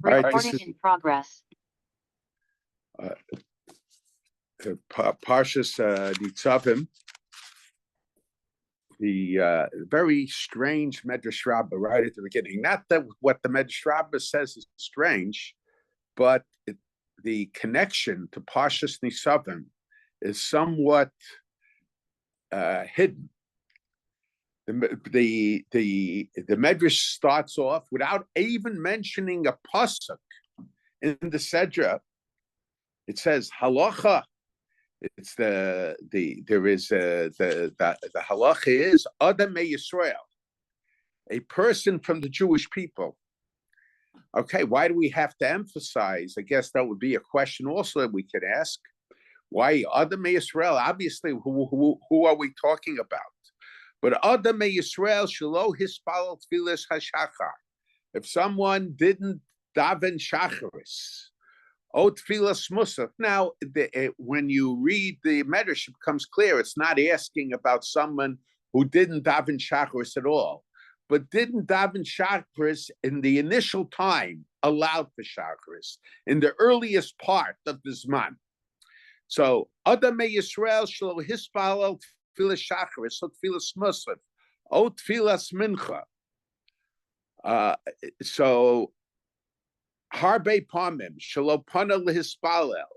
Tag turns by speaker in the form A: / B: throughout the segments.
A: All right,
B: Recording in progress.
A: Parshas Nitzavim, the very strange Midrash Rabbah right at the beginning. Not that what the Midrash Rabbah says is strange, but the connection to Parshas Nitzavim is somewhat hidden. The Midrash starts off without even mentioning a pasuk in the Sedra. It says halacha. It's the halacha is Adam Yisrael, a person from the Jewish people. Okay, why do we have to emphasize? I guess that would be a question also that we could ask. Why Adam Yisrael? Obviously, who are we talking about? But Adam Yisrael shelo hispalel tfilas hashachar. If someone didn't daven shacharis, tfilas musaf. Now, when you read the Midrash, it becomes clear it's not asking about someone who didn't daven shacharis at all, but didn't daven shacharis in the initial time allowed for shacharis in the earliest part of the zman. So Adam Yisrael shelo hispalel tfilas shacharis, so tfilas musaf, tfilas mincha. So harbe pamim shelo pana lehispalel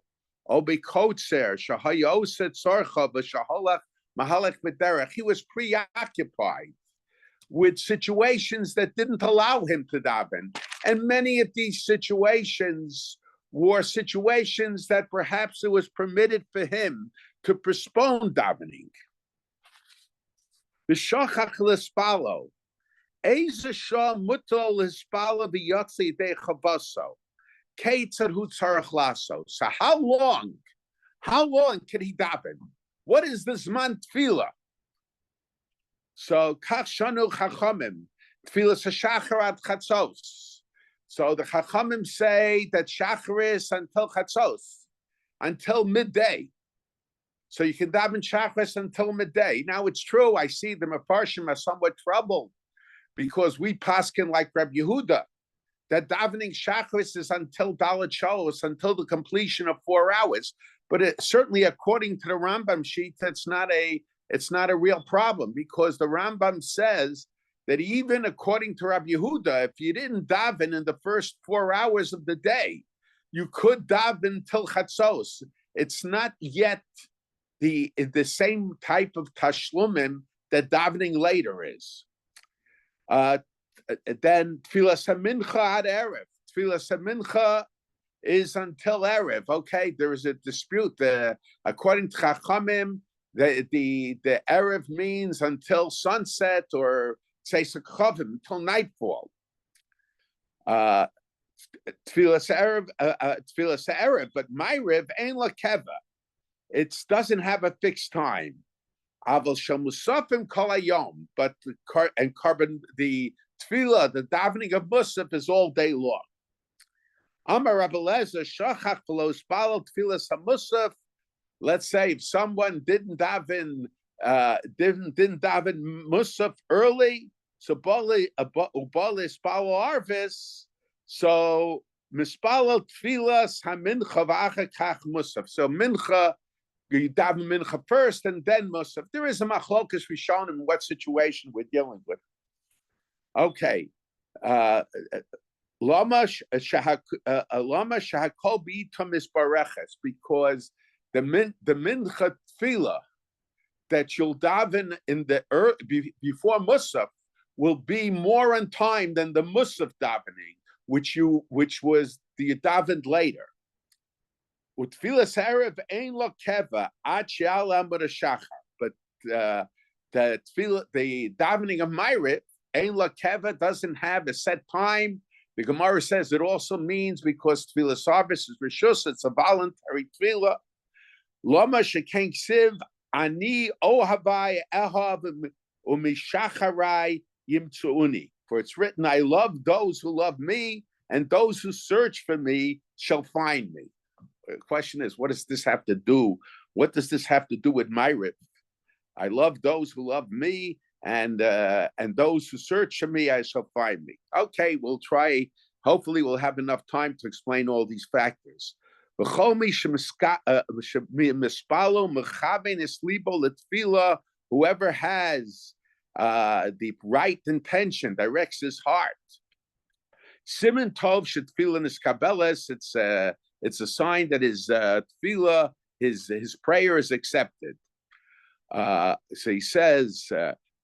A: obekotzer shahayoset sorcha v'shaholach mahalech b'derech. He was preoccupied with situations that didn't allow him to daven, and many of these situations were situations that perhaps it was permitted for him to postpone davening. V'shachach l'spalo. So how long can he daven? What is this man tefillah? So kachshanu chachamim tefillas hashachar ad chatzos. So the chachamim say that shacharis until chatzos, until midday. So you can daven shacharis until midday. Now it's true. I see the Mefarshim are somewhat troubled, because we paskin like Rabbi Yehuda, that davening shacharis is until Dalet Shalos, until the completion of 4 hours. But certainly, according to the Rambam sheet, it's not a real problem, because the Rambam says that even according to Rabbi Yehuda, if you didn't daven in the first 4 hours of the day, you could daven till chatzos. It's not yet the same type of tashlumim that davening later is. Then tfilas hamincha ad erev. Tfilas hamincha is until erev. Okay, there is a dispute. According to Chachamim, the erev means until sunset, or tzeis chavim, until nightfall. Tfilas erev, but ma'ariv ein la keva. It doesn't have a fixed time. Aval shel musafim kol hayom, but the tefillah, the davening of musaf is all day long. Amar Rabbi Lezer shachach v'lo spalel tefillas hamusaf. Let's say if someone didn't daven musaf early, so ubali spalel arvis, so mispalel tefillas hamincha v'achar kach musaf. So mincha, you daven mincha first and then musaf. There is a machlokas rishonim in what situation we're dealing with. Okay, lama shahakol b'itom isbareches, because the mincha tefillah that you'll daven in the before musaf will be more on time than the musaf davening, which was the davened later. Utfilas erev ein lo keva ad she'ala amud hashachar, but the davening of ma'ariv ein lo keva doesn't have a set time. The Gemara says it also means because tfilas arvis is rishus, it's a voluntary tefillah. Lama shekain ksiv ani ohavai ehav umishacharai yimtzuuni. For it's written, I love those who love me, and those who search for me shall find me. The question is, what does this have to do? What does this have to do with ma'ariv? I love those who love me, and those who search for me, I shall find me. Okay, we'll try Hopefully, we'll have enough time to explain all these factors. Whoever has the right intention, directs his heart. Siman Tov Shetfila Niskabeles. It's a sign that his tefillah, his prayer is accepted. So he says,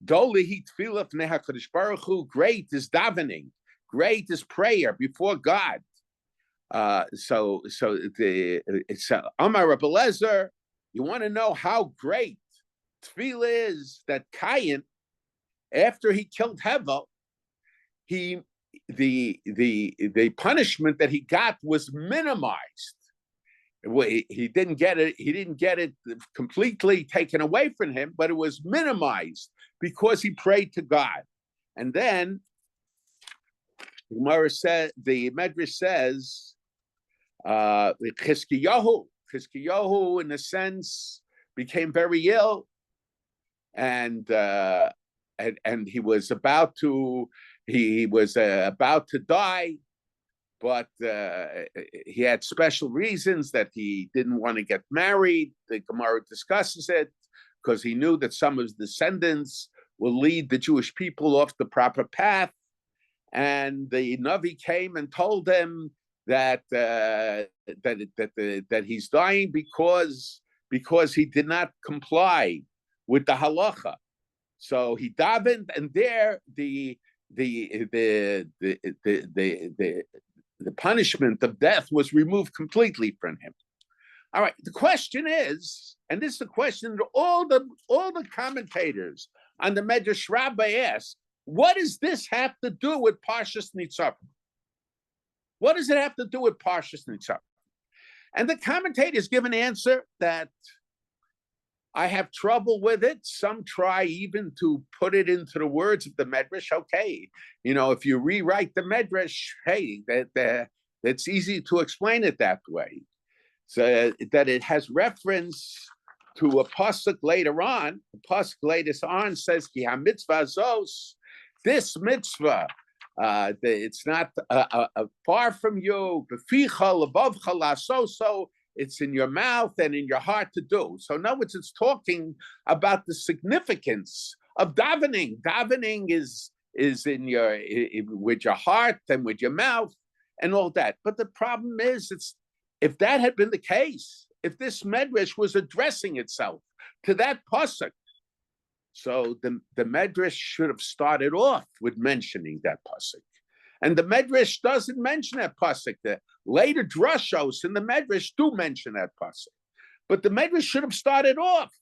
A: Dolihi Tefillah Fnei HaKadosh Baruch Hu. Great is davening. Great is prayer before God. So it's Amar Rabbi Lezer. You want to know how great tefillah is, that Cain, after he killed Hevel, the punishment that he got was minimized. He didn't get it completely taken away from him, but it was minimized because he prayed to God. And then the Midrash says, Chizkiyahu in a sense became very ill, and he was about to die, but he had special reasons that he didn't want to get married. The Gemara discusses it because he knew that some of his descendants will lead the Jewish people off the proper path. And the Navi came and told him that he's dying because he did not comply with the halacha. So he davened, and there the punishment of death was removed completely from him. All right. The question is, and this is the question that all the commentators on the Midrash Rabbah ask: what does this have to do with Parshas Nitzavim? What does it have to do with Parshas Nitzavim? And the commentators give an answer that I have trouble with it. Some try even to put it into the words of the Midrash. Okay, if you rewrite the Midrash, hey, that's easy to explain it that way. So that it has reference to a pasuk later on. The pasuk later on says, "Ki ha-mitzvah zos." This mitzvah, it's not far from you. So it's in your mouth and in your heart to do. So in other words, it's talking about the significance of davening. Davening is in with your heart and with your mouth and all that. But the problem is, if that had been the case, if this medrash was addressing itself to that pasuk, so the Medrash should have started off with mentioning that pasuk. And the Medrash doesn't mention that pasuk. The later drashos in the Medrash do mention that pasuk. But the Medrash should have started off.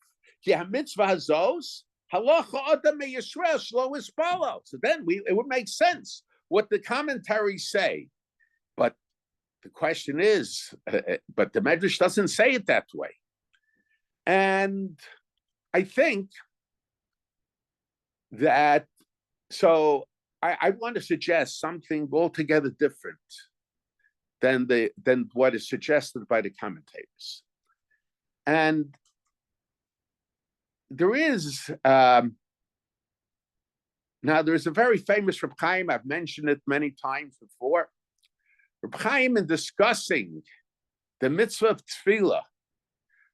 A: So then it would make sense what the commentaries say. But the question is, but the Medrash doesn't say it that way. And I think that, so I want to suggest something altogether different than what is suggested by the commentators. And there is now there's a very famous Reb Chaim. I've mentioned it many times before. Reb Chaim, in discussing the mitzvah of tefillah,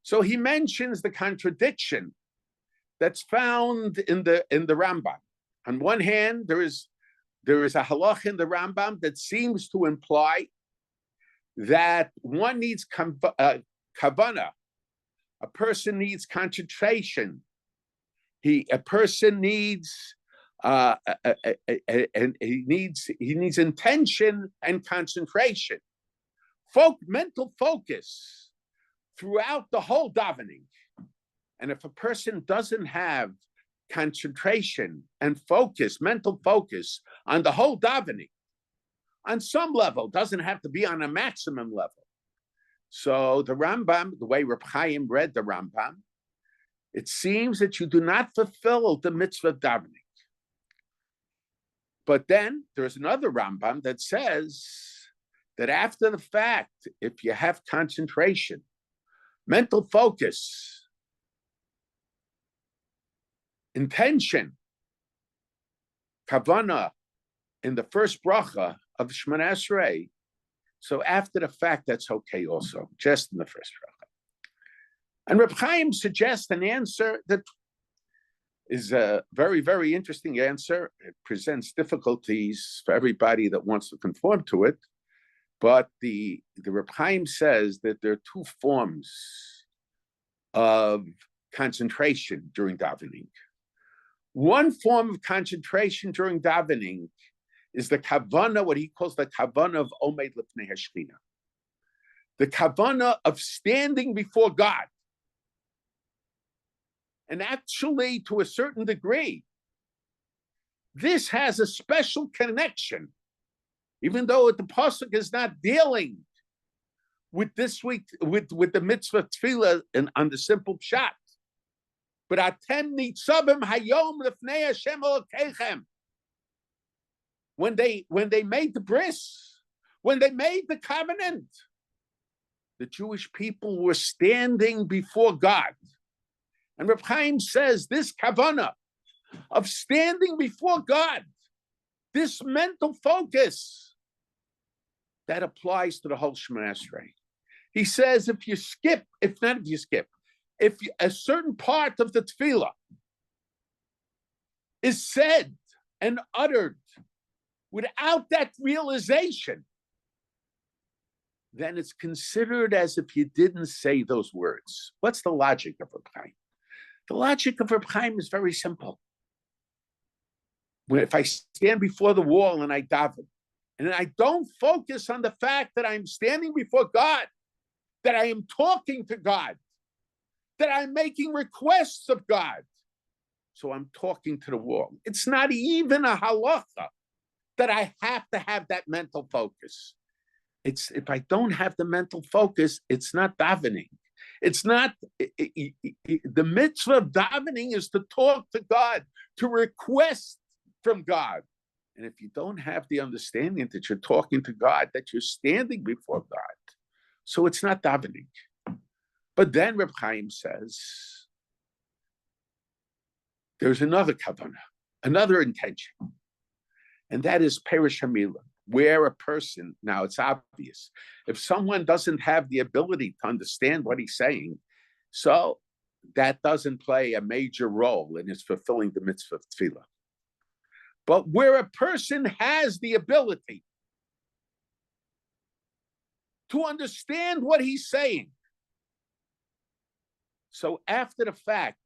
A: so he mentions the contradiction that's found in the Rambam. On one hand, there is a halach in the Rambam that seems to imply that one needs kavana, a person needs concentration, a person needs and he needs intention and concentration, mental focus throughout the whole davening. And if a person doesn't have concentration and focus, mental focus on the whole davening, on some level, doesn't have to be on a maximum level. So the Rambam, the way Reb Chaim read the Rambam, it seems that you do not fulfill the mitzvah of davening. But then there's another Rambam that says that after the fact, if you have concentration, mental focus, intention, kavana, in the first bracha of Shemona Esrei. So after the fact, that's okay also, just in the first bracha. And Reb Chaim suggests an answer that is a very, very interesting answer. It presents difficulties for everybody that wants to conform to it. But the Reb Chaim says that there are two forms of concentration during davening. One form of concentration during davening is the kavana, what he calls the kavana of Omed Lifnei Hashchina. The kavana of standing before God. And actually, to a certain degree, this has a special connection, even though the pasuk is not dealing with this week, with the mitzvah tefillah and on the simple pshat. But atem nitzavim hayom lifnei Hashem Elokeichem. When they made the bris, when they made the covenant, the Jewish people were standing before God. And Reb Chaim says this kavanah of standing before God, this mental focus, that applies to the whole Shemona Esrei. He says if a certain part of the tefillah is said and uttered without that realization, then it's considered as if you didn't say those words. What's the logic of Reb Chaim? The logic of Reb Chaim is very simple. If I stand before the wall and I daven, and I don't focus on the fact that I'm standing before God, that I am talking to God, that I'm making requests of God, so I'm talking to the wall. It's not even a halacha that I have to have that mental focus. If I don't have the mental focus, it's not davening. It's not, the mitzvah of davening is to talk to God, to request from God. And if you don't have the understanding that you're talking to God, that you're standing before God, so it's not davening. But then Reb Chaim says, there's another kavanah, another intention, and that is Perish Hamilah, where a person, now it's obvious, if someone doesn't have the ability to understand what he's saying, so that doesn't play a major role in his fulfilling the mitzvah of tefillah. But where a person has the ability to understand what he's saying, so after the fact,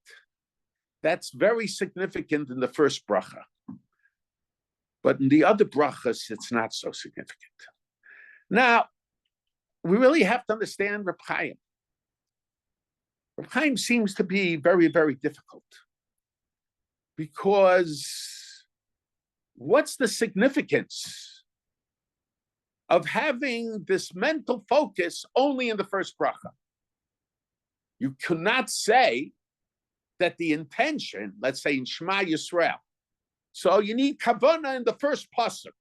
A: that's very significant in the first bracha. But in the other brachas, it's not so significant. Now, we really have to understand Reb Chaim. Reb Chaim seems to be very, very difficult. Because what's the significance of having this mental focus only in the first bracha? You cannot say that the intention, let's say in Shema Yisrael, so you need kavanah in the first pasuk.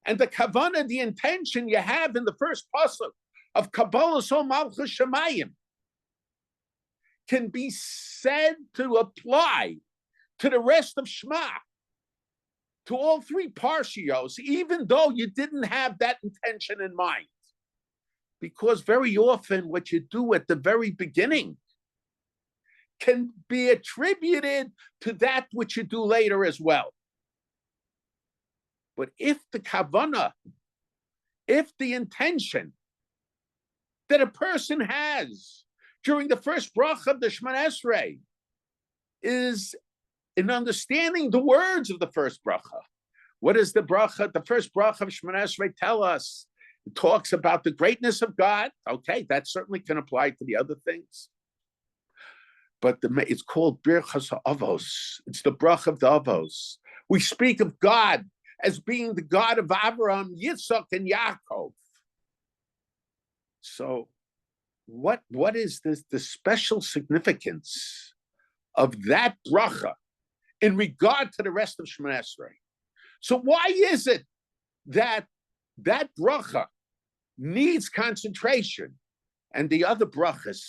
A: And the kavanah, the intention you have in the first pasuk of Kabbalah So Malchus Shemayim can be said to apply to the rest of Shema, to all three parshios, even though you didn't have that intention in mind. Because very often what you do at the very beginning can be attributed to that which you do later as well. But if the kavanah, if the intention that a person has during the first bracha of the Shemona Esrei is in understanding the words of the first bracha, what does the bracha, the first bracha of Shemona Esrei tell us? It talks about the greatness of God. Okay, that certainly can apply to the other things. But it's called Birchas HaAvos. It's the bracha of the Avos. We speak of God as being the God of Abraham, Yitzchak, and Yaakov. So what is the special significance of that bracha in regard to the rest of Shemona Esrei? So why is it that bracha needs concentration and the other brachas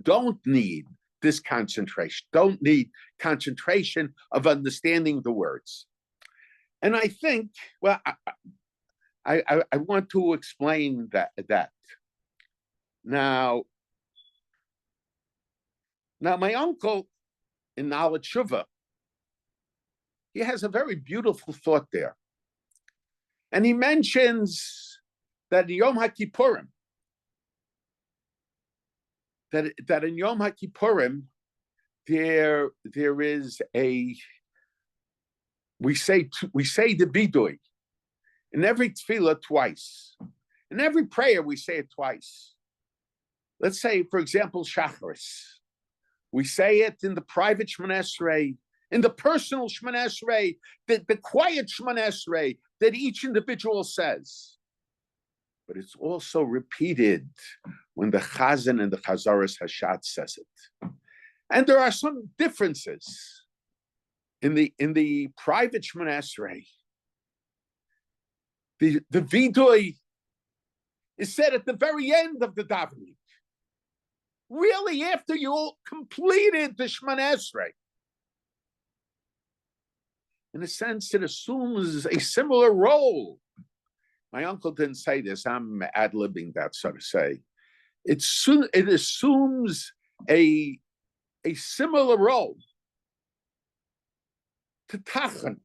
A: don't need this concentration, don't need concentration of understanding the words? And I think, well, I want to explain that. Now my uncle in Nala Tshuva, he has a very beautiful thought there. And he mentions that in Yom HaKippurim, that in Yom HaKippurim, there is we say the vidui in every tefillah twice. In every prayer, we say it twice. Let's say, for example, Shacharis. We say it in the private Shemona Esrei, in the personal Shemona Esrei, the quiet Shemona Esrei that each individual says. But it's also repeated when the Chazan and the Chazaras Hashat says it. And there are some differences in the private Shemona Esrei. The vidui is said at the very end of the davening. Really, after you completed the Shemona Esrei. In a sense, it assumes a similar role. My uncle didn't say this. I'm ad-libbing that, so to say. It assumes a similar role to Tachan.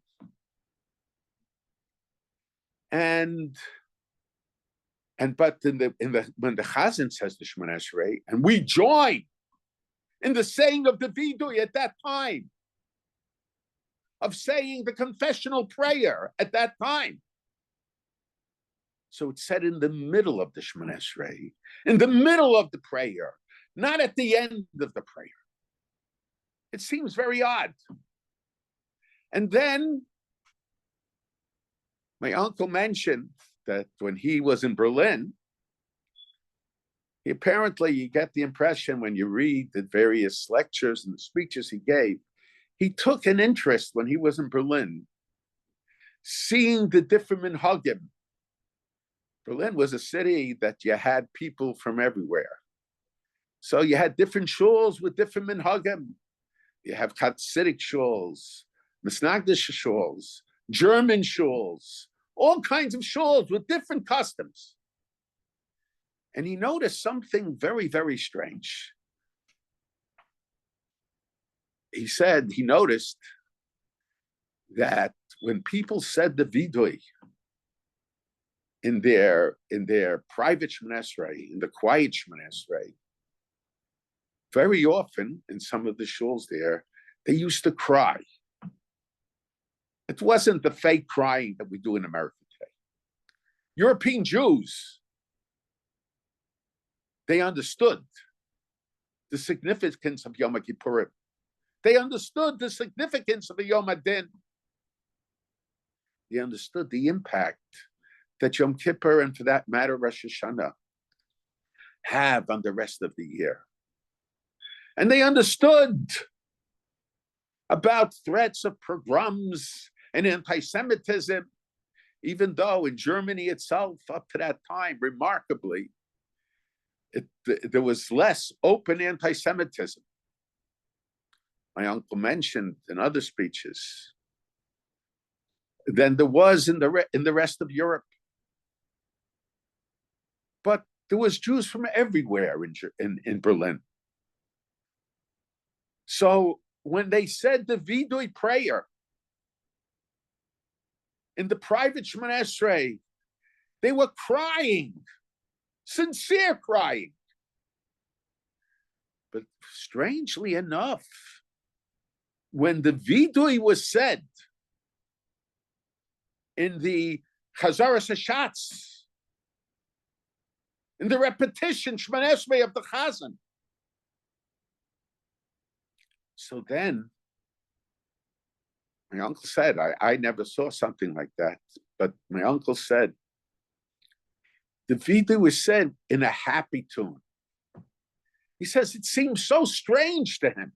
A: But when the Chazan says the Shemona Esrei, and we join in the saying of the vidui at that time, of saying the confessional prayer at that time. So it's said in the middle of the Shemona Esrei, in the middle of the prayer, not at the end of the prayer. It seems very odd. And then my uncle mentioned that when he was in Berlin, you get the impression when you read the various lectures and the speeches he gave, he took an interest when he was in Berlin, seeing the different minhagim. Berlin was a city that you had people from everywhere. So you had different shuls with different minhagim. You have Hasidic shuls, Misnagdish shuls, German shuls, all kinds of shuls with different customs. And he noticed something very, very strange. He said he noticed that when people said the vidui in their private Shemona Esrei, in the quiet Shemona Esrei, very often in some of the shuls there, they used to cry. It wasn't the fake crying that we do in America today. European Jews, they understood the significance of Yom Kippurim. They understood the significance of the Yom Adin. They understood the impact that Yom Kippur, and for that matter, Rosh Hashanah, have on the rest of the year. And they understood about threats of pogroms and anti-Semitism, even though in Germany itself, up to that time, remarkably, there was less open anti-Semitism. My uncle mentioned in other speeches than there was in the rest of Europe. But there was Jews from everywhere in Berlin. So when they said the vidui prayer in the private Shemona Esrei, they were crying, sincere crying. But strangely enough, when the vidui was said in the Chazaras Hashatz, in the repetition Shemona Esrei of the Chazan, so then my uncle said, I never saw something like that, but my uncle said, the vidui was said in a happy tune. He says it seems so strange to him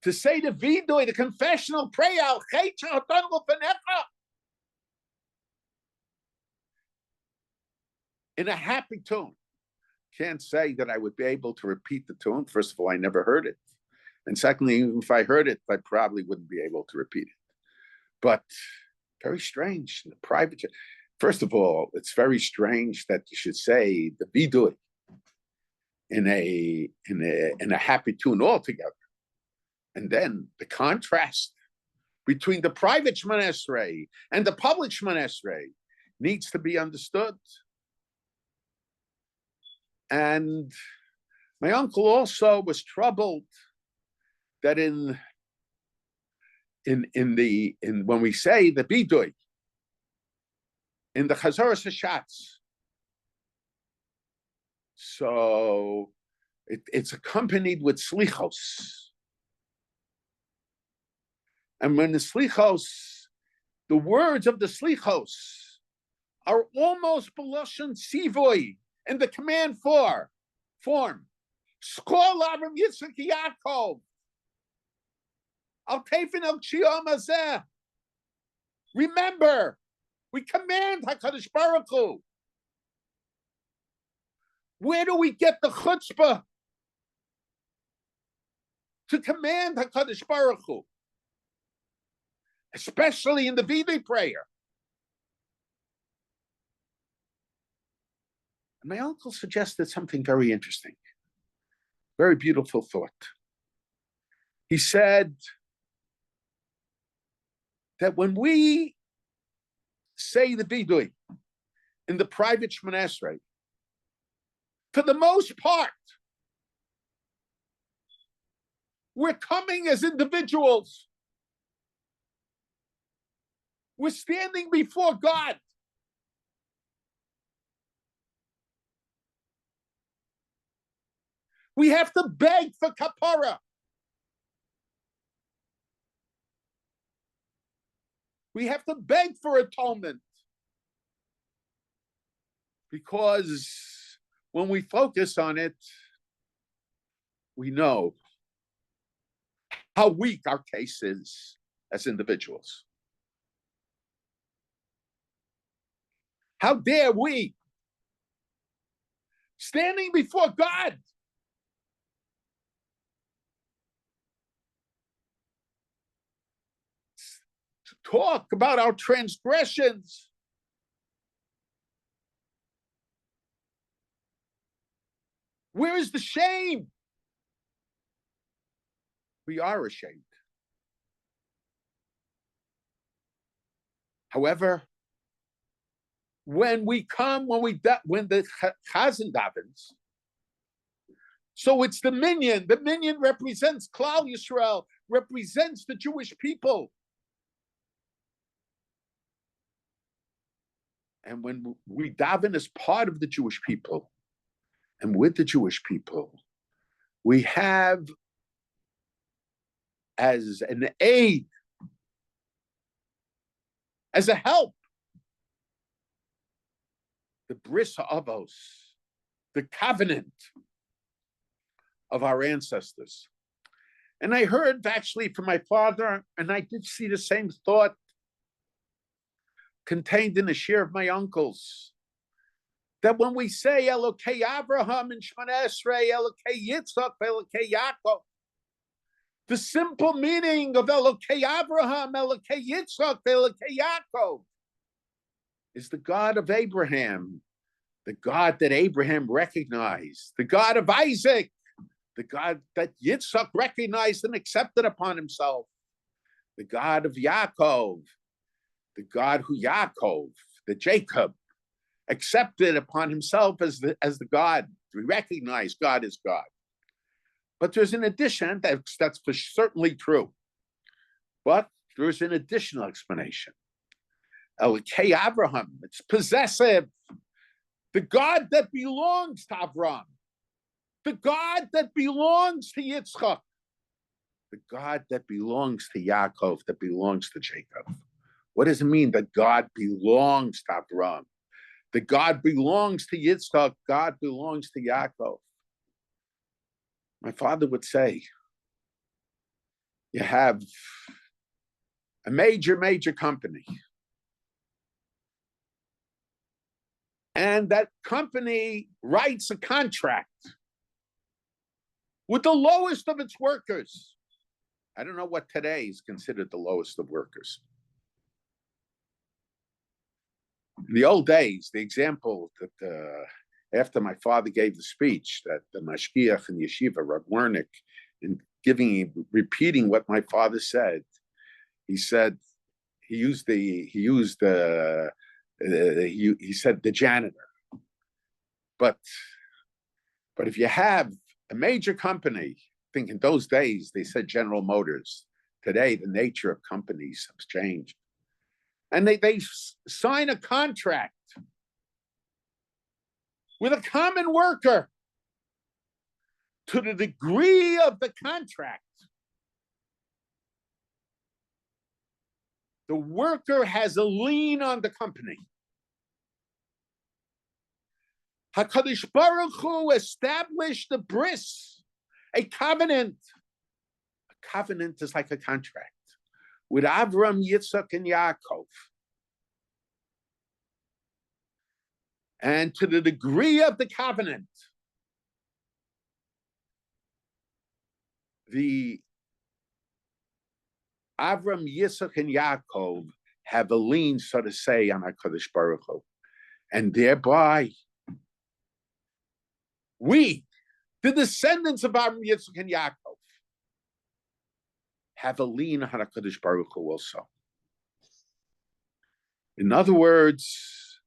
A: to say the vidui, the confessional prayer, in a happy tune. Can't say that I would be able to repeat the tune. First of all, I never heard it. And secondly, even if I heard it, I probably wouldn't be able to repeat it. But Very strange. The private jet. First of all, it's very strange that you should say the bidui in a happy tune altogether. And then the contrast between the private Shemona Esrei and the public Shemona Esrei needs to be understood. And my uncle also was troubled that in when we say the bidui in the Chazoras Hashatz, so it's accompanied with slichos. And when the slichos, the words of the slichos are almost beloshen sivoi in the command form. Skol Avram Yitzchak Yaakov. Al Tefen El Kshiyom Hazeh. Remember, we command HaKadosh Baruch Hu. Where do we get the chutzpah to command HaKadosh Baruch Hu? Especially in the Vidui prayer. And my uncle suggested something very interesting. Very beautiful thought. He said that when we say the Bidui in the private Shemona Esrei, for the most part, we're coming as individuals. We're standing before God. We have to beg for kapara. We have to beg for atonement. Because when we focus on it, we know how weak our case is as individuals. How dare we, standing before God, to talk about our transgressions. Where is the shame? We are ashamed. However, when the chazan davens, so it's the minyan. The minyan represents Klal Yisrael, represents the Jewish people. And when we daven as part of the Jewish people, and with the Jewish people, we have as an aid, as a help, the bris ha'avos, the covenant of our ancestors. And I heard actually from my father, and I did see the same thought contained in the share of my uncles, that when we say Elokei Abraham and Shemona Esrei, Elokei Yitzchak, Elokei Yaakov, the simple meaning of Elokei Abraham, Elokei Yitzchak, Elokei Yaakov is the God of Abraham, the God that Abraham recognized, the God of Isaac, the God that Yitzchak recognized and accepted upon himself, the God of Yaakov, the God who Yaakov, the Jacob, accepted upon himself as the God. We recognize God as God. But there's an addition, that's for certainly true. But there's an additional explanation. Elokei Abraham, it's possessive. The God that belongs to Abraham. The God that belongs to Yitzchak. The God that belongs to Yaakov, that belongs to Jacob. What does it mean that God belongs to Abraham? The God belongs to Yitzchak, God belongs to Yaakov. My father would say, you have a major company. And that company writes a contract with the lowest of its workers. I don't know what today is considered the lowest of workers. In the old days, the example that after my father gave the speech, that the mashgiach in yeshiva, Rabbi Wernick, in repeating what my father said, he said he said the janitor. But if you have a major company, I think in those days they said General Motors. Today, the nature of companies has changed. And they sign a contract with a common worker. To the degree of the contract, the worker has a lien on the company. HaKadosh Baruch Hu established the bris, a covenant. A covenant is like a contract with Avram, Yitzchak, and Yaakov. And to the degree of the covenant, the Avram, Yitzchak, and Yaakov have a lien, so to say, on HaKadosh Baruch Hu. And thereby, we, the descendants of Avram, Yitzchak, and Yaakov, have a lien on HaKadosh Baruch Hu also. In other words,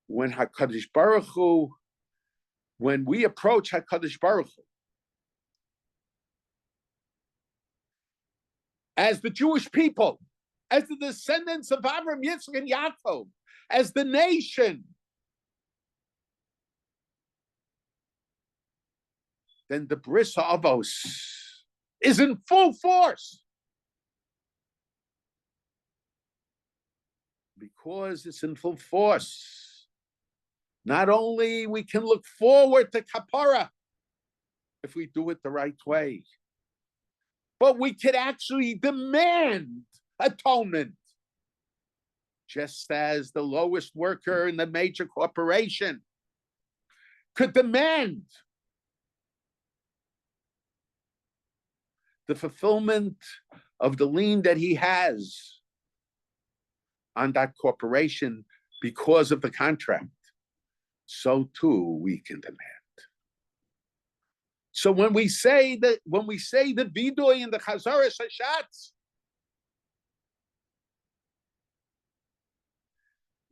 A: when HaKadosh Baruch Hu, when we approach HaKadosh Baruch Hu, as the Jewish people, as the descendants of Avram, Yitzchak, and Yaakov, as the nation, then the Bris Avos is in full force. Because it's in full force, not only we can look forward to kapara if we do it the right way, but we could actually demand atonement, just as the lowest worker in the major corporation could demand the fulfillment of the lien that he has on that corporation because of the contract. So too we can demand. So when we say the vidoy in the Chazaras Hashatz,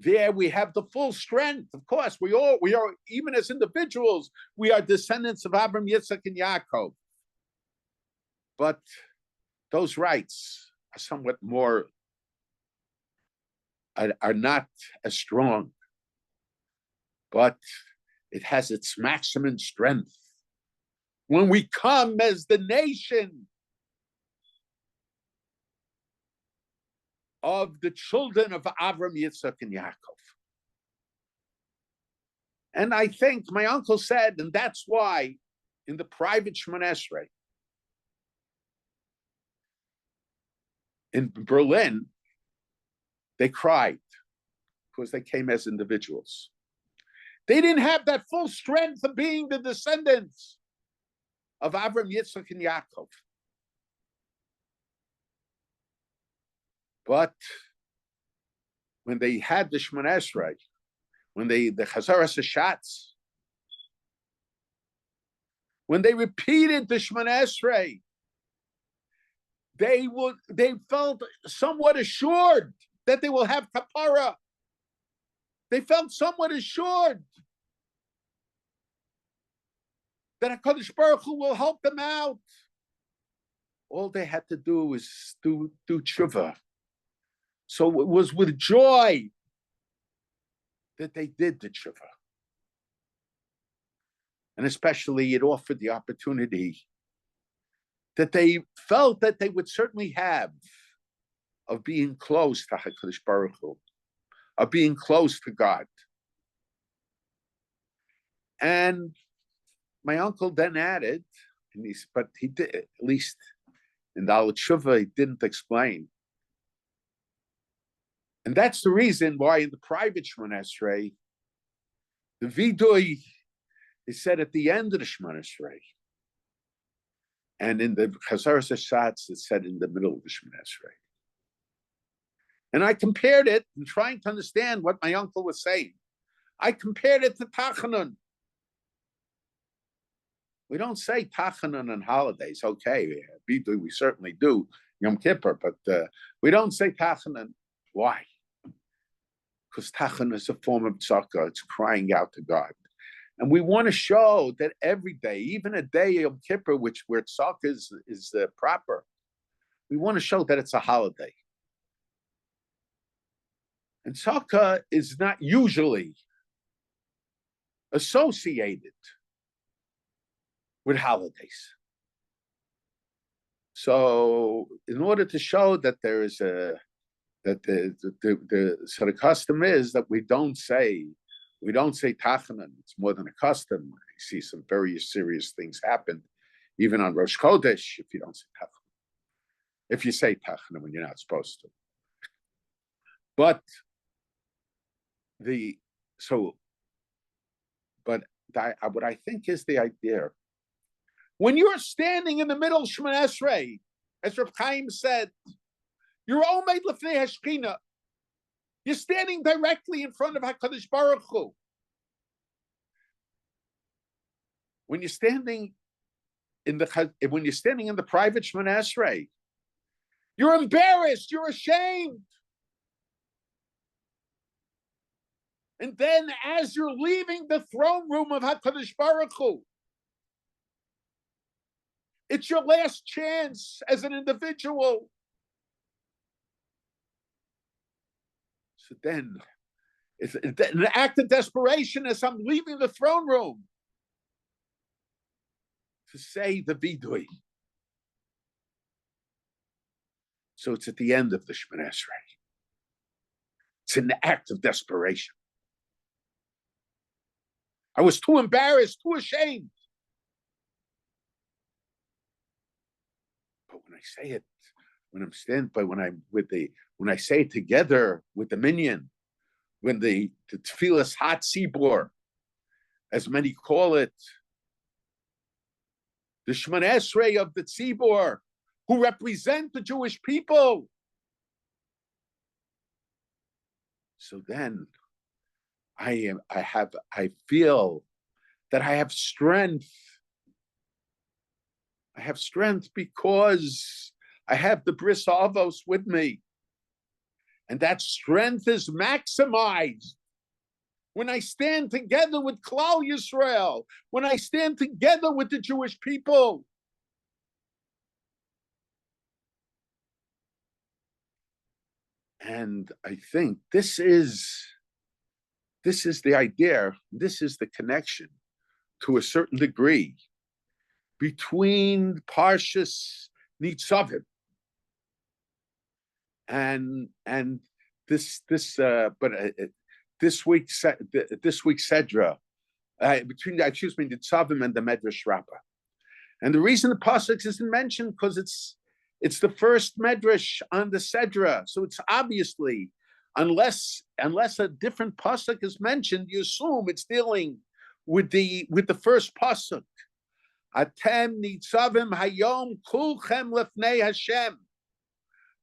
A: there we have the full strength. Of course, we are, even as individuals, we are descendants of Abraham, Yitzchak, and Yaakov. But those rights are somewhat more, are not as strong. But it has its maximum strength when we come as the nation of the children of Avram, Yitzchak, and Yaakov. And I think my uncle said, and that's why in the private Shemoneh Esrei in Berlin, they cried because they came as individuals. They didn't have that full strength of being the descendants of Avram, Yitzchak, and Yaakov. But when they had the Shemoneh Esrei, when the Chazaras Hashatz, when they repeated the Shemoneh Esrei, they felt somewhat assured that they will have kapara. They felt somewhat assured that HaKadosh Baruch Hu will help them out. All they had to do was do tshuva. So it was with joy that they did the tshuva. And especially it offered the opportunity that they felt that they would certainly have of being close to HaKadosh Baruch Hu, of being close to God. And my uncle then added, but he did, at least in the Al Tshuva, he didn't explain. And that's the reason why in the private Shemoneh Esrei, the Vidui is said at the end of the Shemoneh Esrei. And in the Chazaras Hashatz, it's said in the middle of the Shemoneh Esrei. And I compared it, and trying to understand what my uncle was saying. I compared it to Tachanun. We don't say Tachanun on holidays. Okay, we certainly do Yom Kippur, but we don't say Tachanun. Why? Because Tachanun is a form of tzedakah. It's crying out to God. And we want to show that every day, even a day of Yom Kippur, where tzedakah is proper, we want to show that it's a holiday. And tzedakah is not usually associated with holidays. So in order to show that there is so the custom is that we don't say Tachanun. It's more than a custom. You see some very serious things happen, even on Rosh Chodesh, if you don't say Tachanun. If you say Tachanun when you're not supposed to. But what I think is the idea. When you're standing in the middle of Shemoneh Esrei, as Reb Chaim said, you're Omed Lefnei Hashchina. You're standing directly in front of HaKadosh Baruch Hu. When you're standing in the private Shemoneh Esrei, you're embarrassed, you're ashamed. And then as you're leaving the throne room of HaKadosh Baruch Hu, it's your last chance as an individual. So then, it's an act of desperation as I'm leaving the throne room to say the vidui. So it's at the end of the Shemoneh Esrei. It's an act of desperation. I was too embarrassed, too ashamed. But when I say it, when I say it together with the minyan, when the tefillas hot tzibor, as many call it, the Shemoneh Esrei of the tzibor, who represent the Jewish people. So then I feel that I have strength. I have strength because I have the Bris Avos with me. And that strength is maximized when I stand together with Klal Yisrael, when I stand together with the Jewish people. And I think this is the idea, this is the connection to a certain degree between Parshas Nitzavim and this week's Sedra, between Nitzavim and the Midrash Rabbah. And the reason the pasuk isn't mentioned because it's the first Midrash on the Sedra, so it's obviously, unless a different pasuk is mentioned, you assume it's dealing with the first pasuk. Atem nitzavim hayom kulchem lefnei Hashem.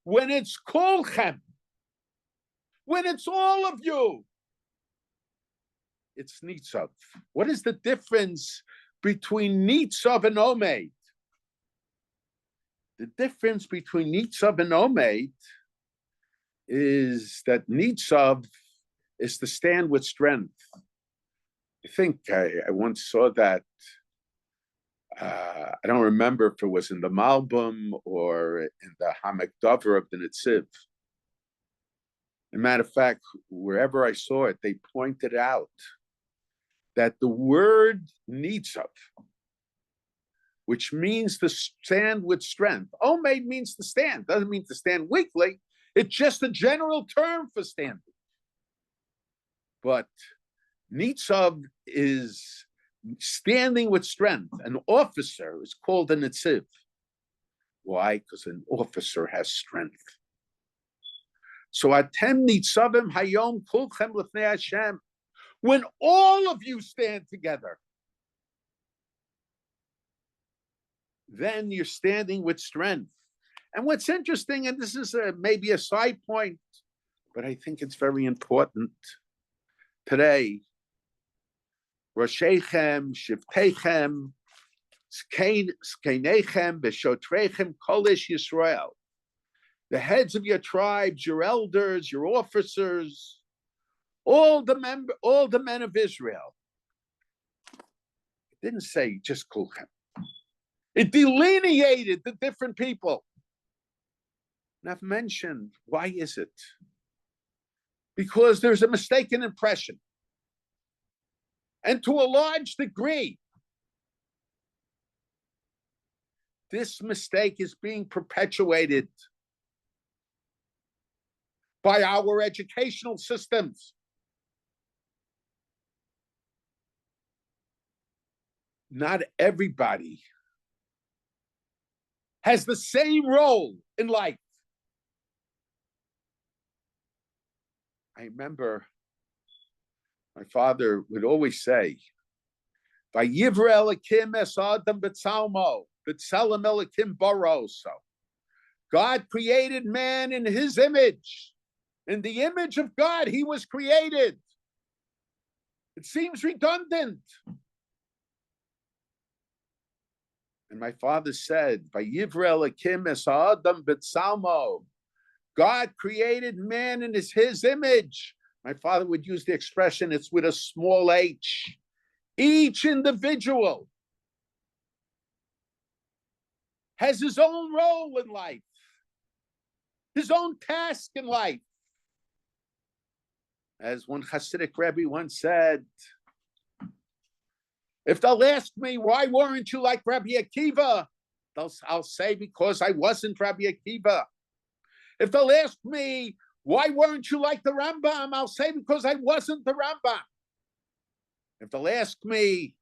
A: When it's kulchem, when it's all of you, it's nitzav. What is the difference between nitzav and omeid? The difference between nitzav and omeid is that nitzav is to stand with strength. I think I once saw that. I don't remember if it was in the Malbim or in the Hamek Dover of the Nitziv. As a matter of fact, wherever I saw it, they pointed out that the word nitzav, which means to stand with strength, omeid means to stand, doesn't mean to stand weakly. It's just a general term for standing. But nitzav is standing with strength. An officer is called a nitziv. Why? Because an officer has strength. So atem nitzavim hayom kulchem lefnei Hashem. When all of you stand together, then you're standing with strength. And what's interesting, and this is maybe a side point but I think it's very important today. Roshechem, Shivtechem, Skenechem, Beshotrechem, Kolish Yisrael. The heads of your tribes, your elders, your officers, all the men of Israel. It didn't say just Kulchem. It delineated the different people. And I've mentioned, why is it? Because there's a mistaken impression. And to a large degree, this mistake is being perpetuated by our educational systems. Not everybody has the same role in life. I remember my father would always say, "Vayivra Elokim es Adam b'tzalmo, b'tzelem Elokim baroso." God created man in his image. In the image of God, he was created. It seems redundant. And my father said, "Vayivra Elokim es Adam b'tzalmo." God created man in his image. My father would use the expression, it's with a small h. Each individual has his own role in life, his own task in life. As one Hasidic Rabbi once said, if they'll ask me, why weren't you like Rabbi Akiva? I'll say, because I wasn't Rabbi Akiva. If they'll ask me, why weren't you like the Rambam? I'll say, because I wasn't the Rambam. If they'll ask me,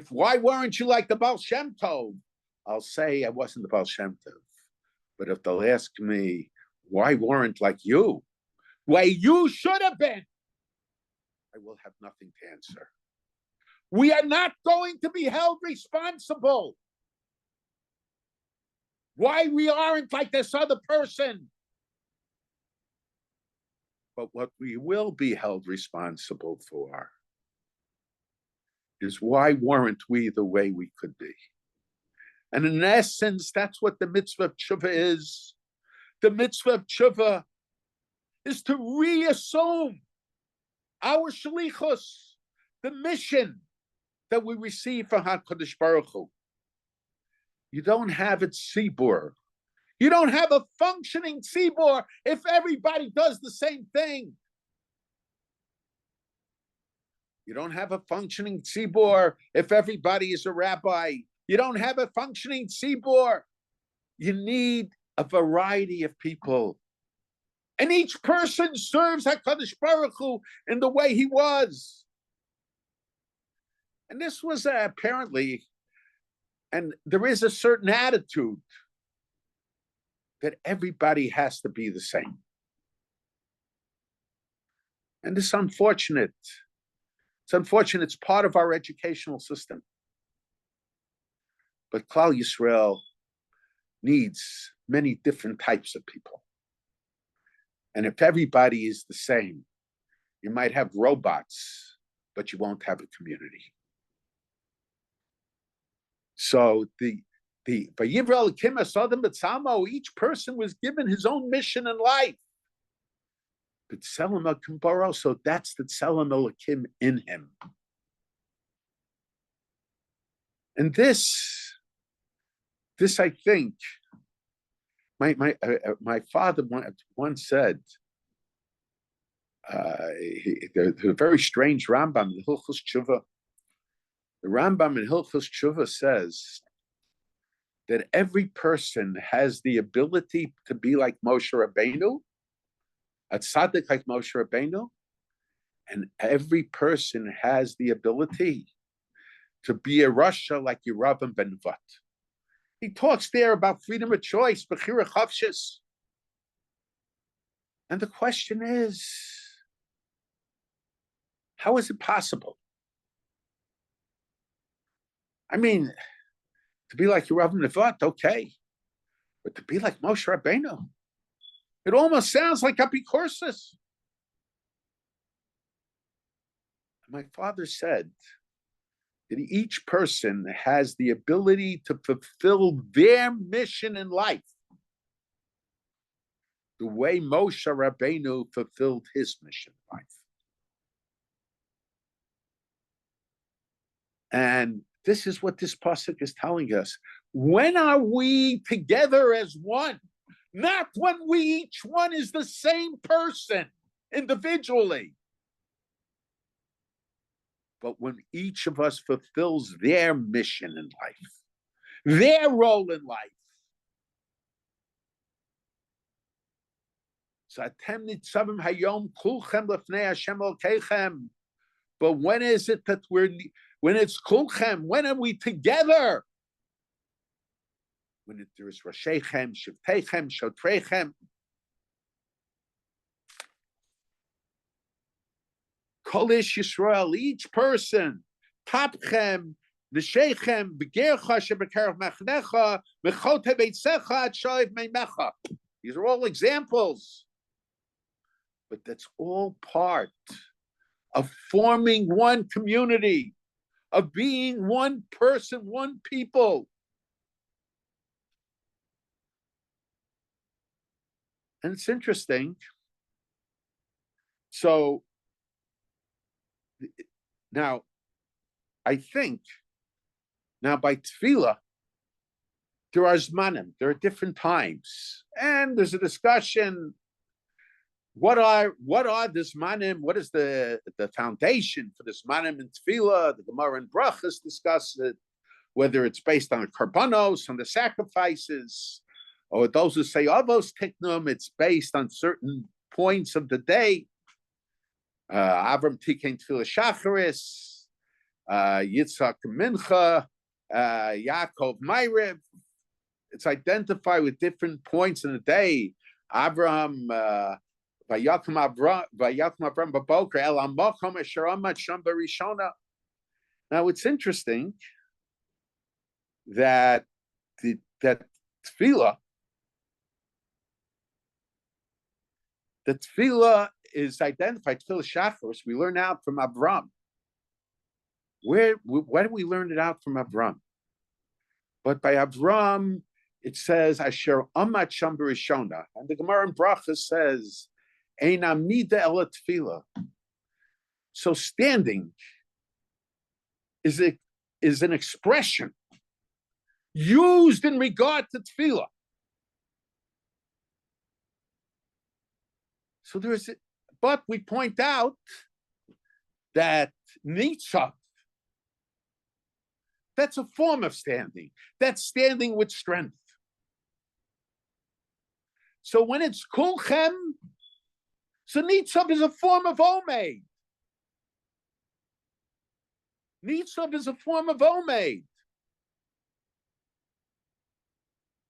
A: why weren't you like the Baal Shem Tov? I'll say, I wasn't the Baal Shem Tov. But if they'll ask me, why weren't like you? Why you should have been, I will have nothing to answer. We are not going to be held responsible. Why we aren't like this other person. But what we will be held responsible for is why weren't we the way we could be? And in essence, that's what the mitzvah of tshuva is. The mitzvah of tshuva is to reassume our shlichus, the mission that we receive from HaKadosh Baruch Hu. You don't have a tzibur. You don't have a functioning tzibur if everybody does the same thing. You don't have a functioning tzibur if everybody is a rabbi. You don't have a functioning tzibur. You need a variety of people. And each person serves HaKadosh Baruch Hu in the way he was. And this was apparently, and there is a certain attitude that everybody has to be the same. And this is unfortunate. It's unfortunate. It's part of our educational system. But Klal Yisrael needs many different types of people. And if everybody is the same, you might have robots, but you won't have a community. So each person was given his own mission in life. But so that's the Tzelem Elokim in him. And this I think, my father once said, the very strange Rambam in Hilchos Tshuva. The Rambam in Hilchos Tshuva says that every person has the ability to be like Moshe Rabbeinu, a tzaddik like Moshe Rabbeinu, and every person has the ability to be a Rasha like Yeravim ben Vat. He talks there about freedom of choice, Bechira Chavshis. And the question is, how is it possible? I mean, to be like Yeravim ben Vat, okay. But to be like Moshe Rabbeinu, It almost sounds like apikorsis. My father said that each person has the ability to fulfill their mission in life the way Moshe Rabbeinu fulfilled his mission in life. And this is what this pasuk is telling us. When are we together as one? Not when each one is the same person individually, but when each of us fulfills their mission in life, their role in life. So atem nitzavim hayom kulchem lefnei Hashem Elokechem. But when is it that when it's kulchem? When are we together? When there is Rashechem, Shivtechem, Shotrechem. Kol ish Yisrael, each person, Tapchem, Neshechem, Begercha, Shebekerach Mechnecha, Mechote Beitzecha, Ad Shoiv Meimecha. These are all examples. But that's all part of forming one community, of being one person, one people. And it's interesting. So now, I think, now by tefillah, there are zmanim, there are different times. And there's a discussion, what are the zmanim, what is the foundation for the zmanim in tefillah? The Gemara and Brachas discuss it, whether it's based on the karbanos, on the sacrifices, or those who say avos tiknum, it's based on certain points of the day. Avram Tikein Tefillah Shacharis, Yitzhak Mincha, Yaakov Ma'ariv. It's identified with different points in the day. Abraham, Vayakum Avram Baboker, El Amochom Asher Amad Sham Barishona. Now it's interesting that that tefillah, the tefillah is identified, tefillah Shacharis, we learn out from Avram. Why do we learn it out from Avram? But by Avram, it says, Asher Amat Sham Barishona. And the Gemara in Brachas says, Ein Amida Ela Tefillah. So standing is an expression used in regard to tefillah. So but we point out that Nitzav, that's a form of standing. That's standing with strength. So when it's Kulchem, so Nitzav is a form of Omeid. Nitzav is a form of Omeid.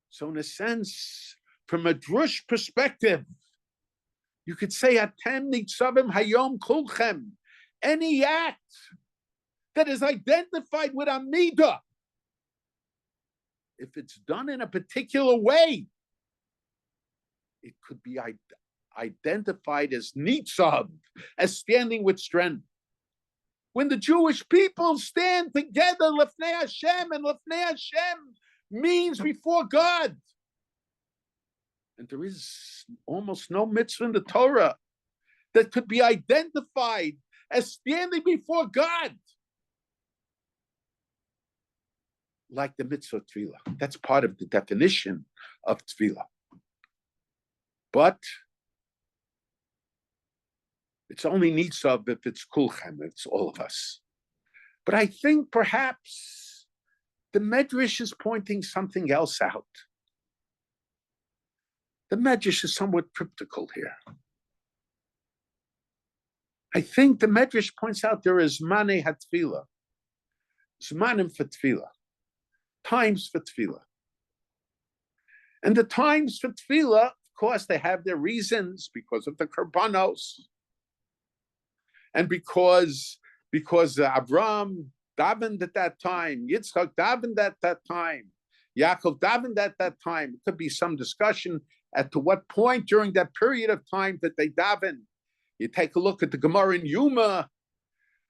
A: So in a sense, from a drush perspective, you could say, Atem Nitzavim Hayom Kulchem. Any act that is identified with Amida, if it's done in a particular way, it could be identified as Nitzav, as standing with strength. When the Jewish people stand together, Lefnei Hashem, and Lefnei Hashem means before God. And there is almost no mitzvah in the Torah that could be identified as standing before God like the mitzvah of tefillah. That's part of the definition of tefillah. But it's only nitzav if it's kulchem, it's all of us. But I think perhaps the Midrash is pointing something else out. The Midrash is somewhat cryptical here. I think the Midrash points out there is zmanei hatefillah, zmanim for tefillah, times for tefillah. And the times for tefillah, of course, they have their reasons because of the karbanos, and because Abraham davened at that time, Yitzchak davened at that time, Yaakov davened at that time. It could be some discussion at to what point during that period of time that they daven. You take a look at the Gemara in Yuma.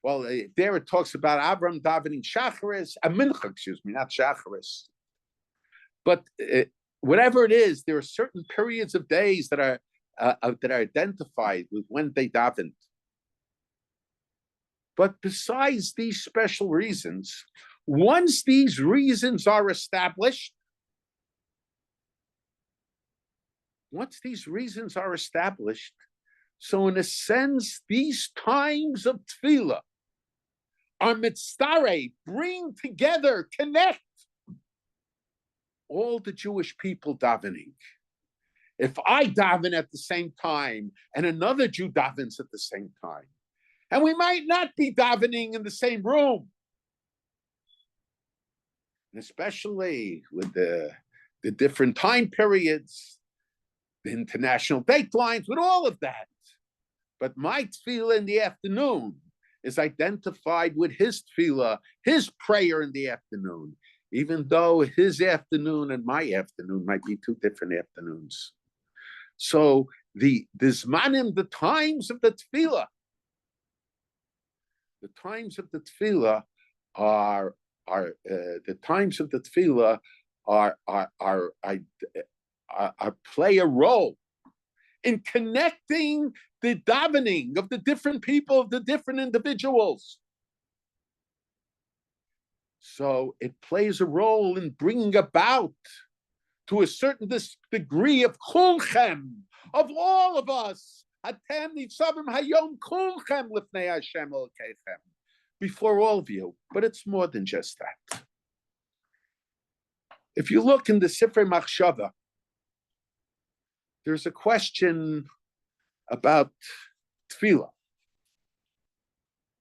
A: Well, there it talks about Avram davening Shacharis, Mincha, excuse me, not Shacharis. But whatever it is, there are certain periods of days that are identified with when they davened. But besides these special reasons, once these reasons are established, so in a sense, these times of tefillah are mitzvare, bring together, connect all the Jewish people davening. If I daven at the same time and another Jew davens at the same time, and we might not be davening in the same room, and especially with the different time periods, the international datelines, with all of that. But my tefillah in the afternoon is identified with his tefillah, his prayer in the afternoon, even though his afternoon and my afternoon might be two different afternoons. So the zmanim, the times of the tefillah play a role in connecting the davening of the different people, of the different individuals. So it plays a role in bringing about, to a certain degree, of Kulchem, of all of us, Atem Nitzavim Hayom Kulchem Lifnei Hashem Elokechem, before all of you. But it's more than just that. If you look in the Sifrei Machshava, there's a question about tefillah.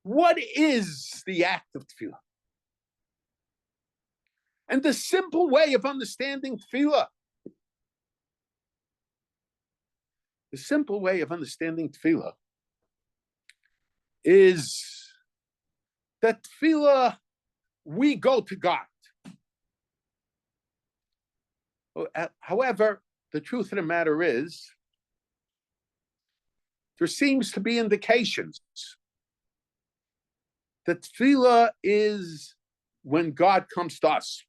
A: What is the act of tefillah? And the simple way of understanding tefillah, is that tefillah, we go to God. However, the truth of the matter is, there seems to be indications that tefillah is when God comes to us.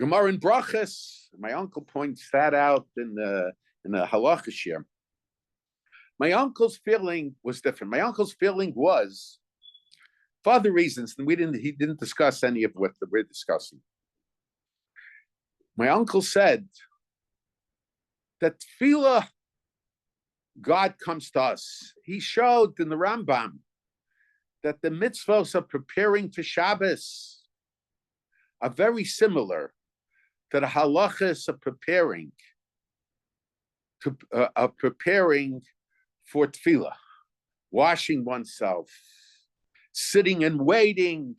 A: Gemara in Brachas, my uncle points that out in the halacha shir. My uncle's feeling was different. My uncle's feeling was, for other reasons, and he didn't discuss any of what we're discussing. My uncle said that tefillah, God comes to us. He showed in the Rambam that the mitzvahs of preparing for Shabbos are very similar to the halachas of preparing for tefillah, washing oneself, sitting and waiting,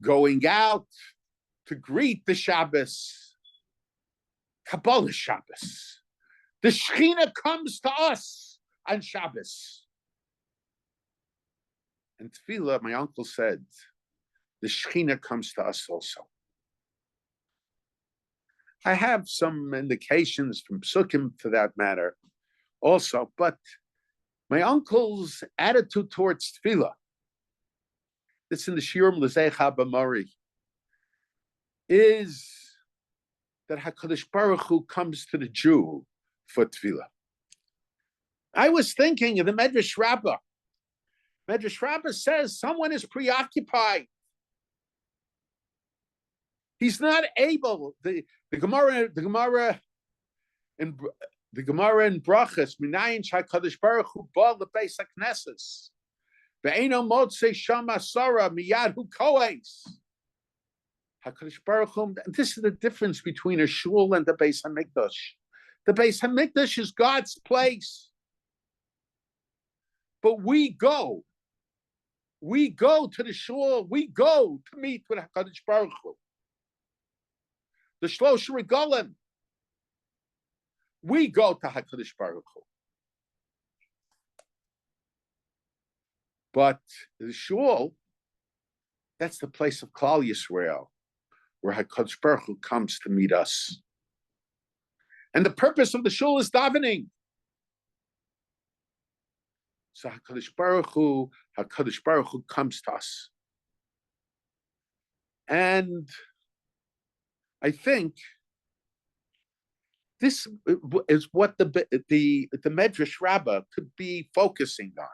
A: going out to greet the Shabbos, Kabbalah Shabbos. The Shekhinah comes to us on Shabbos. And tefillah, my uncle said, the Shekhinah comes to us also. I have some indications from Psukim for that matter also, but my uncle's attitude towards tefillah, it's in the Shiurim L'Zeicha B'Mari, is that HaKadosh Baruch Hu comes to the Jew for tefillah. I was thinking of the Midrash Rabbah. Midrash Rabbah says someone is preoccupied. He's not able. The Gemara in Brachas, Minayin HaKadosh Baruch Hu ba lebeis hakneses, ve'eino motzei sham asara miyad hu koes. HaKadosh Baruch Hu. This is the difference between a shul and the Beis Hamikdash. The Beis Hamikdash is God's place, but we go to the shul. We go to meet with HaKadosh Baruch Hu. The Shlosh Regalim. We go to HaKadosh Baruch Hu. But the shul, that's the place of Klal Yisrael. where HaKadosh Baruch Hu comes to meet us. And the purpose of the shul is davening. So HaKadosh Baruch Hu comes to us. And I think this is what the Midrash Rabbah could be focusing on.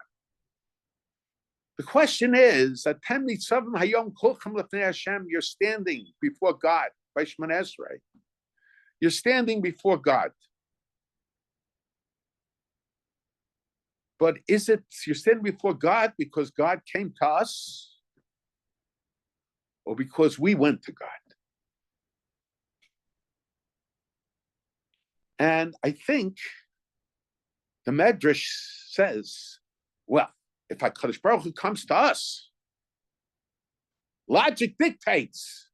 A: The question is, Nitzavim Kulchem lefnei Hashem, you're standing before God, by Shemon Esrei. You're standing before God. But is it you're standing before God because God came to us, or because we went to God? And I think the Midrash says, well, if HaKadosh Baruch Hu comes to us, logic dictates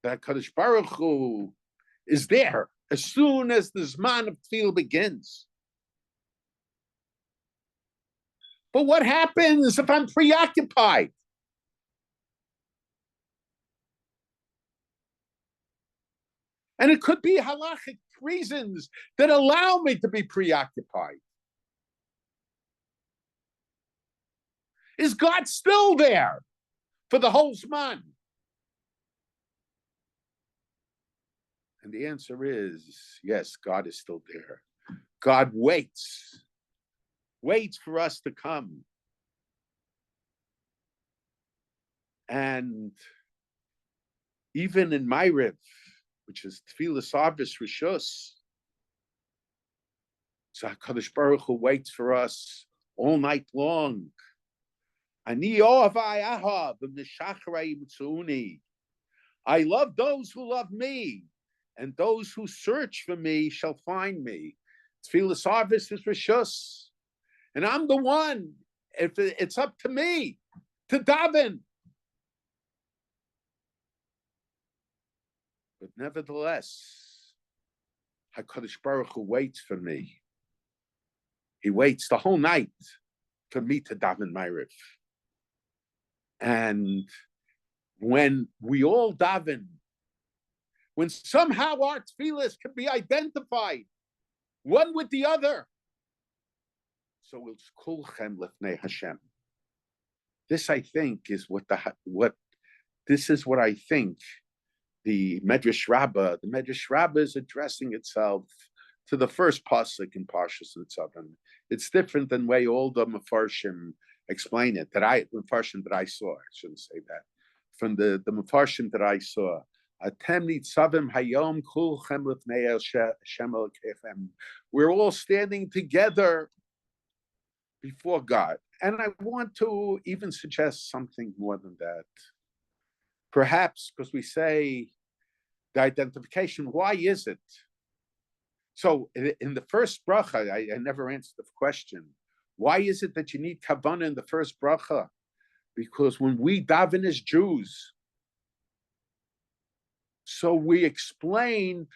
A: that HaKadosh Baruch Hu is there as soon as the Zman of Tefillah begins. But what happens if I'm preoccupied? And it could be halachic reasons that allow me to be preoccupied. Is God still there for the whole Zman? And the answer is yes, God is still there. God waits for us to come. And even in Ma'ariv, which is Tfilas Avis Rishus, so HaKadosh Baruch Hu waits for us all night long. I love those who love me, and those who search for me shall find me. Tfilas Avis is Rishus. And I'm the one, if it's up to me, to daven. But nevertheless, HaKadosh Baruch Hu waits for me. He waits the whole night for me to daven Ma'ariv. And when we all daven, when somehow our tefillas can be identified, one with the other, so it's Kulchem lefnei Hashem. This, I think, is what I think the Midrash Rabbah is addressing itself to the first pasuk in Parshas Nitzavim. It's different than the way all the Mefarshim explain it. Mefarshim that I saw, I shouldn't say that. From the Mefarshim that I saw, Atem Nitzavim Hayom Kulchem lefnei Hashem Elokechem. We're all standing together before God. And I want to even suggest something more than that. Perhaps because we say the identification, why is it? So in the first bracha, I never answered the question. Why is it that you need kavanah in the first bracha? Because when we daven as Jews, so we explain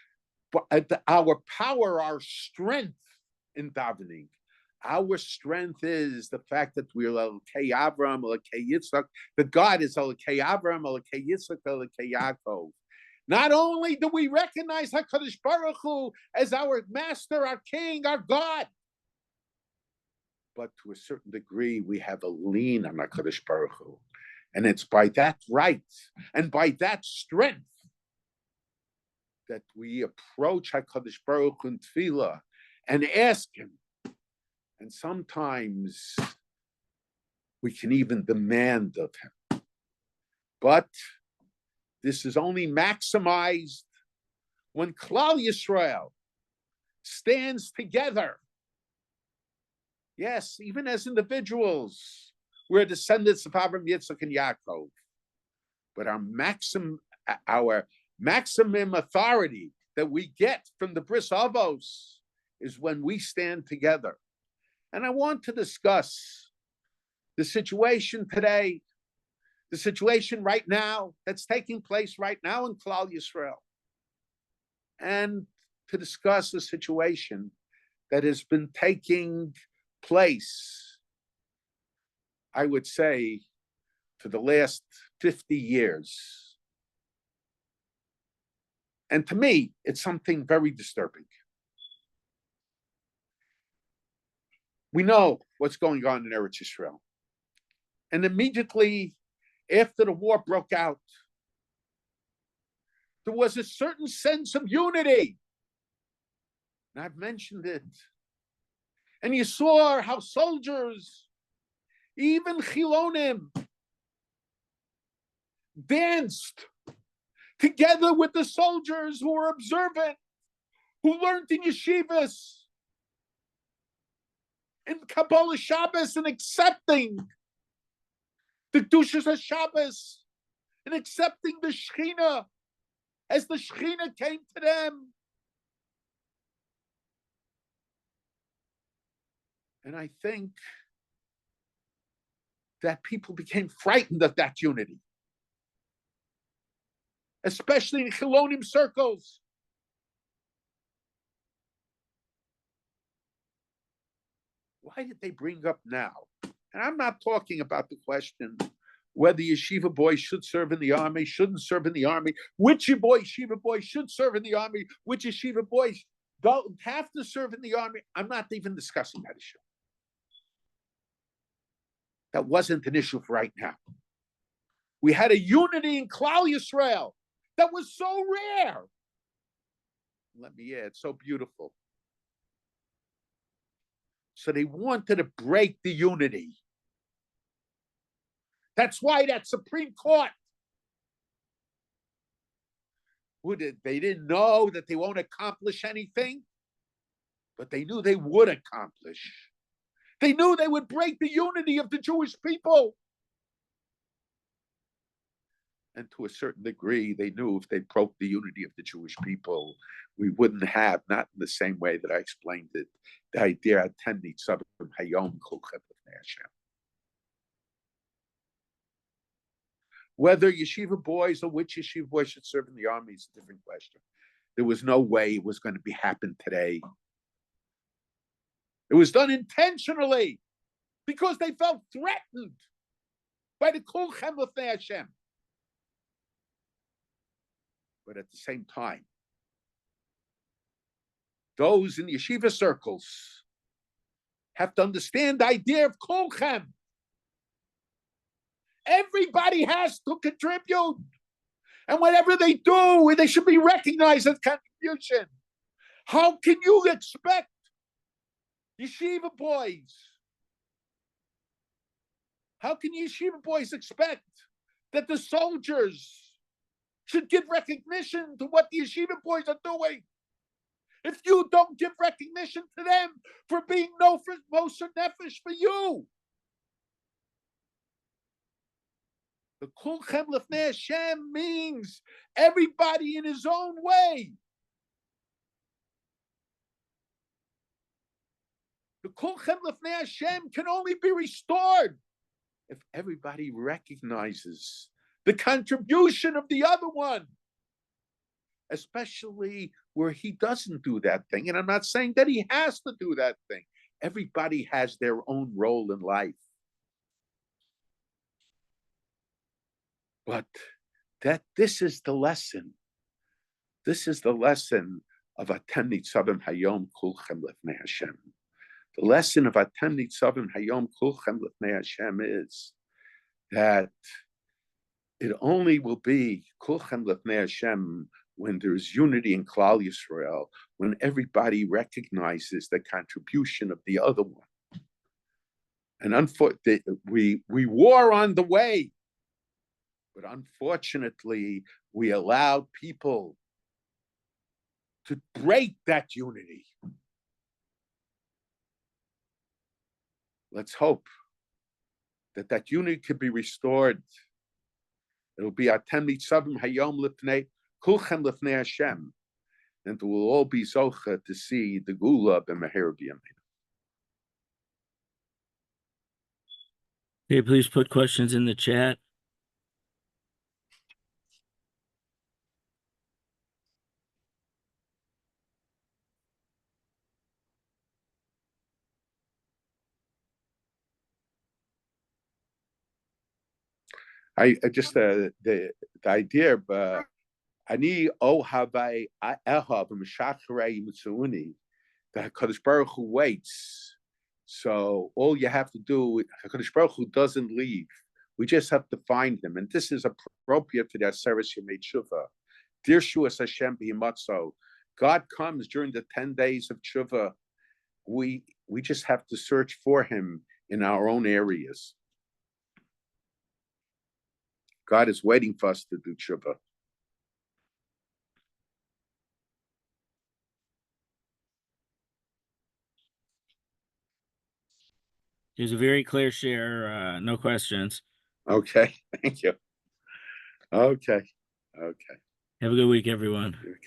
A: our power, our strength in davening. Our strength is the fact that we're Elokei Avraham, Elokei Yitzchak, that God is Elokei Avraham, Elokei Yitzchak, Elokei Yaakov. Not only do we recognize HaKadosh Baruch Hu as our master, our king, our God, but to a certain degree, we have a lien on HaKadosh Baruch Hu. And it's by that right and by that strength that we approach HaKadosh Baruch Hu in Tefillah and ask him. And sometimes we can even demand of him. But this is only maximized when Klal Yisrael stands together. Yes, even as individuals, we're descendants of Abraham, Yitzchak, and Yaakov. But our maximum authority that we get from the Bris Avos is when we stand together. And I want to discuss the situation today, the situation right now that's taking place right now in Klal Yisrael, and to discuss the situation that has been taking place, I would say, for the last 50 years. And to me, it's something very disturbing. We know what's going on in Eretz Yisrael. And immediately after the war broke out, there was a certain sense of unity. And I've mentioned it. And you saw how soldiers, even Chilonim, danced together with the soldiers who were observant, who learned in yeshivas, in Kabbalah Shabbos, and accepting the Kedushas HaShabbos, and accepting the Shechina as the Shechina came to them. And I think that people became frightened of that unity, especially in Chilonim circles. Why did they bring up now? And I'm not talking about the question whether yeshiva boys should serve in the army, shouldn't serve in the army, which yeshiva boys should serve in the army, which yeshiva boys don't have to serve in the army. I'm not even discussing that issue. That wasn't an issue for right now. We had a unity in Klal Yisrael that was so rare. Let me add, so beautiful. So they wanted to break the unity. That's why that Supreme Court, they didn't know that they won't accomplish anything, but they knew they would accomplish. They knew they would break the unity of the Jewish people. And to a certain degree, they knew if they broke the unity of the Jewish people, we wouldn't have, not in the same way that I explained it, the idea of Nitzavim Kulchem. Whether yeshiva boys or which yeshiva boys should serve in the army is a different question. There was no way it was going to be happen today. It was done intentionally because they felt threatened by the Kulchem Lefnei Hashem. But at the same time, those in yeshiva circles have to understand the idea of Kulchem. Everybody has to contribute. And whatever they do, they should be recognized as contribution. How can you expect yeshiva boys? How can yeshiva boys expect that the soldiers should give recognition to what the yeshiva boys are doing if you don't give recognition to them for being Moshe Nefesh for you? The Kulchem Lefnei Hashem means everybody in his own way. The Kulchem Lefnei Hashem can only be restored if everybody recognizes the contribution of the other one, especially where he doesn't do that thing. And I'm not saying that he has to do that thing. Everybody has their own role in life. But this is the lesson. This is the lesson of Atem Nitzavim Hayom Kulchem Lefnei Hashem. The lesson of Atem Nitzavim Hayom Kulchem Lefnei Hashem is that it only will be Kulchem Lefnei Hashem when there's unity in Klal Yisrael, when everybody recognizes the contribution of the other one. And unfortunately, we war on the way. But unfortunately, we allowed people to break that unity. Let's hope that unity could be restored. It'll be Atem Nitzavim Hayom Lefnei Kulchem Lefnei Hashem, and we'll all be zocha to see the Gula b'Meher b'Yameinu.
B: Okay, please put questions in the chat.
A: I just the idea of Ani ohavai ehav mishacharei mitzuuni. The Hakadosh Baruch Hu waits. So all you have to do, Hakadosh Baruch Hu doesn't leave. We just have to find him, and this is appropriate for the Aseres Yemei Tshuva. Dear Shuas Hashem b'himatzo, God comes during the 10 days of Tshuva. We just have to search for him in our own areas. God is waiting for us to do Tshuva.
B: It was a very clear share. No questions.
A: Okay, thank you. Okay.
B: Have a good week, everyone.
A: Okay.